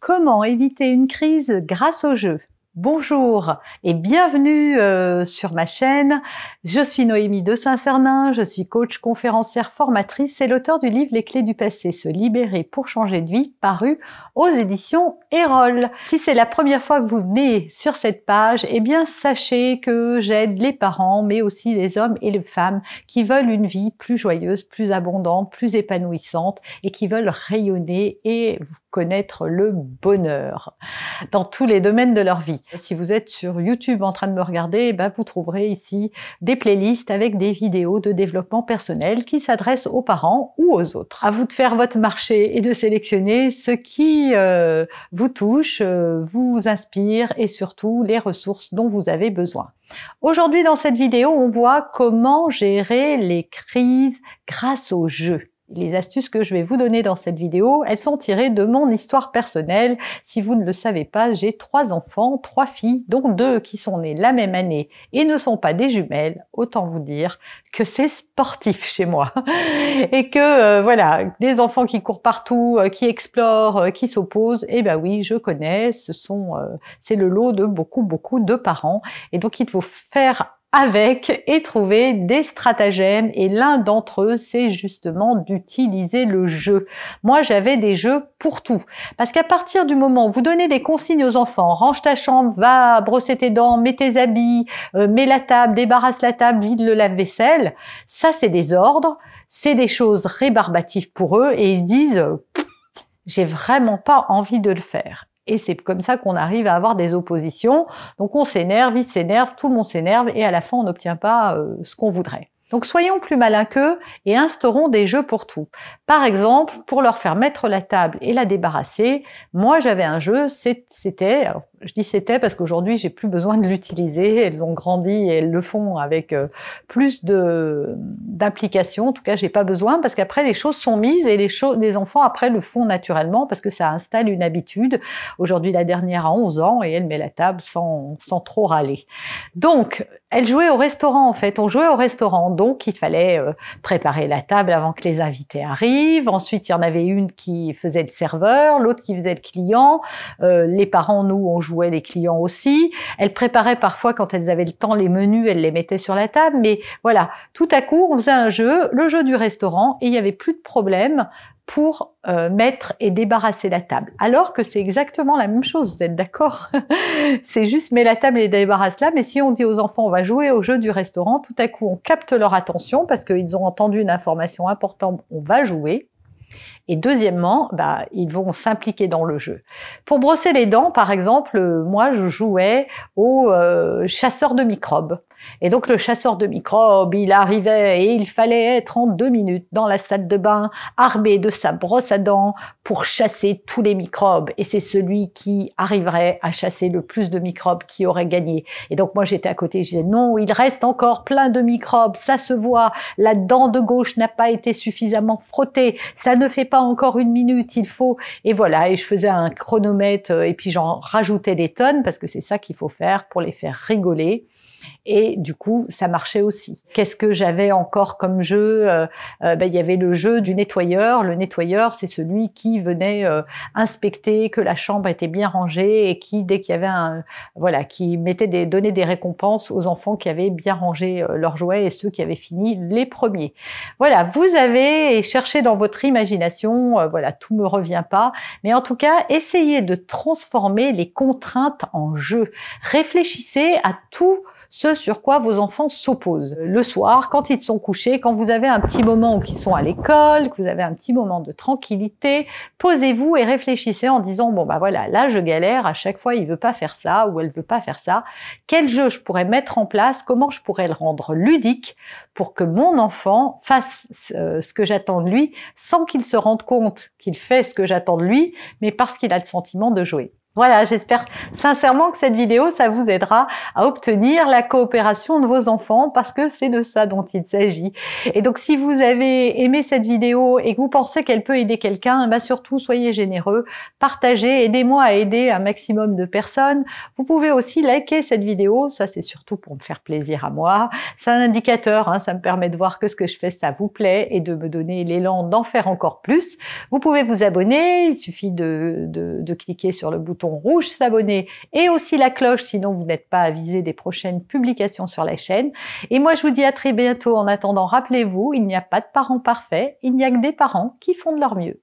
Comment éviter une crise grâce au jeu? Bonjour et bienvenue sur ma chaîne. Je suis Noémie de Saint-Cernin, je suis coach, conférencière, formatrice et l'auteur du livre Les clés du passé, se libérer pour changer de vie, paru aux éditions Erol. Si c'est la première fois que vous venez sur cette page, eh bien sachez que j'aide les parents, mais aussi les hommes et les femmes qui veulent une vie plus joyeuse, plus abondante, plus épanouissante et qui veulent rayonner et connaître le bonheur dans tous les domaines de leur vie. Si vous êtes sur YouTube en train de me regarder, ben vous trouverez ici des playlists avec des vidéos de développement personnel qui s'adressent aux parents ou aux autres. À vous de faire votre marché et de sélectionner ce qui vous touche, vous inspire et surtout les ressources dont vous avez besoin. Aujourd'hui, dans cette vidéo, on voit comment gérer les crises grâce au jeu. Les astuces que je vais vous donner dans cette vidéo, elles sont tirées de mon histoire personnelle. Si vous ne le savez pas, j'ai 3 enfants, 3 filles, dont 2 qui sont nées la même année et ne sont pas des jumelles. Autant vous dire que c'est sportif chez moi. Et que voilà, des enfants qui courent partout, qui explorent, qui s'opposent, eh ben oui, je connais, c'est le lot de beaucoup de parents. Et donc il faut faire avec et trouver des stratagèmes, et l'un d'entre eux, c'est justement d'utiliser le jeu. Moi, j'avais des jeux pour tout, parce qu'à partir du moment où vous donnez des consignes aux enfants, range ta chambre, va brosser tes dents, mets tes habits, mets la table, débarrasse la table, vide le lave-vaisselle, ça c'est des ordres, c'est des choses rébarbatives pour eux, et ils se disent j'ai vraiment pas envie de le faire. Et c'est comme ça qu'on arrive à avoir des oppositions. Donc on s'énerve, ils s'énervent, tout le monde s'énerve et à la fin on n'obtient pas ce qu'on voudrait. Donc soyons plus malins qu'eux et instaurons des jeux pour tout. Par exemple, pour leur faire mettre la table et la débarrasser, moi j'avais un jeu, c'était, je dis c'était parce qu'aujourd'hui j'ai plus besoin de l'utiliser, elles ont grandi et elles le font avec plus d'implication. En tout cas j'ai pas besoin, parce qu'après les choses sont mises et les enfants après le font naturellement parce que ça installe une habitude. Aujourd'hui la dernière a 11 ans et elle met la table sans trop râler. Donc elle jouait au restaurant en fait, on jouait au restaurant, donc il fallait préparer la table avant que les invités arrivent. Ensuite il y en avait une qui faisait le serveur, l'autre qui faisait le client, les parents, nous on jouait les clients aussi. Elles préparaient parfois quand elles avaient le temps les menus, elles les mettaient sur la table, mais voilà, tout à coup on faisait un jeu, le jeu du restaurant, et il n'y avait plus de problème pour mettre et débarrasser la table. Alors que c'est exactement la même chose, vous êtes d'accord? C'est juste mets la table et débarrasse-la, mais si on dit aux enfants on va jouer au jeu du restaurant, tout à coup on capte leur attention parce qu'ils ont entendu une information importante, on va jouer. Et deuxièmement, ils vont s'impliquer dans le jeu. Pour brosser les dents, par exemple, moi je jouais au chasseur de microbes. Et donc le chasseur de microbes, il arrivait et il fallait être en 2 minutes dans la salle de bain, armé de sa brosse à dents pour chasser tous les microbes. Et c'est celui qui arriverait à chasser le plus de microbes qui aurait gagné. Et donc moi j'étais à côté, je disais non, il reste encore plein de microbes, ça se voit, la dent de gauche n'a pas été suffisamment frottée, ça ne fait pas encore 1 minute, il faut, et voilà, et je faisais un chronomètre et puis j'en rajoutais des tonnes parce que c'est ça qu'il faut faire pour les faire rigoler. Et du coup, ça marchait aussi. Qu'est-ce que j'avais encore comme jeu? Il y avait le jeu du nettoyeur. Le nettoyeur, c'est celui qui venait inspecter que la chambre était bien rangée et qui, dès qu'il y avait qui donnait des récompenses aux enfants qui avaient bien rangé leurs jouets et ceux qui avaient fini les premiers. Voilà, vous avez cherché dans votre imagination, tout me revient pas, mais en tout cas, essayez de transformer les contraintes en jeu. Réfléchissez à tout ce sur quoi vos enfants s'opposent. Le soir, quand ils sont couchés, quand vous avez un petit moment où ils sont à l'école, que vous avez un petit moment de tranquillité, posez-vous et réfléchissez en disant là je galère, à chaque fois il veut pas faire ça ou elle veut pas faire ça. Quel jeu je pourrais mettre en place? Comment je pourrais le rendre ludique pour que mon enfant fasse ce que j'attends de lui sans qu'il se rende compte qu'il fait ce que j'attends de lui, mais parce qu'il a le sentiment de jouer. Voilà, j'espère sincèrement que cette vidéo, ça vous aidera à obtenir la coopération de vos enfants parce que c'est de ça dont il s'agit. Et donc, si vous avez aimé cette vidéo et que vous pensez qu'elle peut aider quelqu'un, bah surtout, soyez généreux, partagez, aidez-moi à aider un maximum de personnes. Vous pouvez aussi liker cette vidéo, ça c'est surtout pour me faire plaisir à moi. C'est un indicateur, hein, ça me permet de voir que ce que je fais, ça vous plaît et de me donner l'élan d'en faire encore plus. Vous pouvez vous abonner, il suffit de cliquer sur le bouton rouge s'abonner et aussi la cloche, sinon vous n'êtes pas avisé des prochaines publications sur la chaîne. Et moi, je vous dis à très bientôt. En attendant, rappelez-vous, il n'y a pas de parents parfaits, il n'y a que des parents qui font de leur mieux.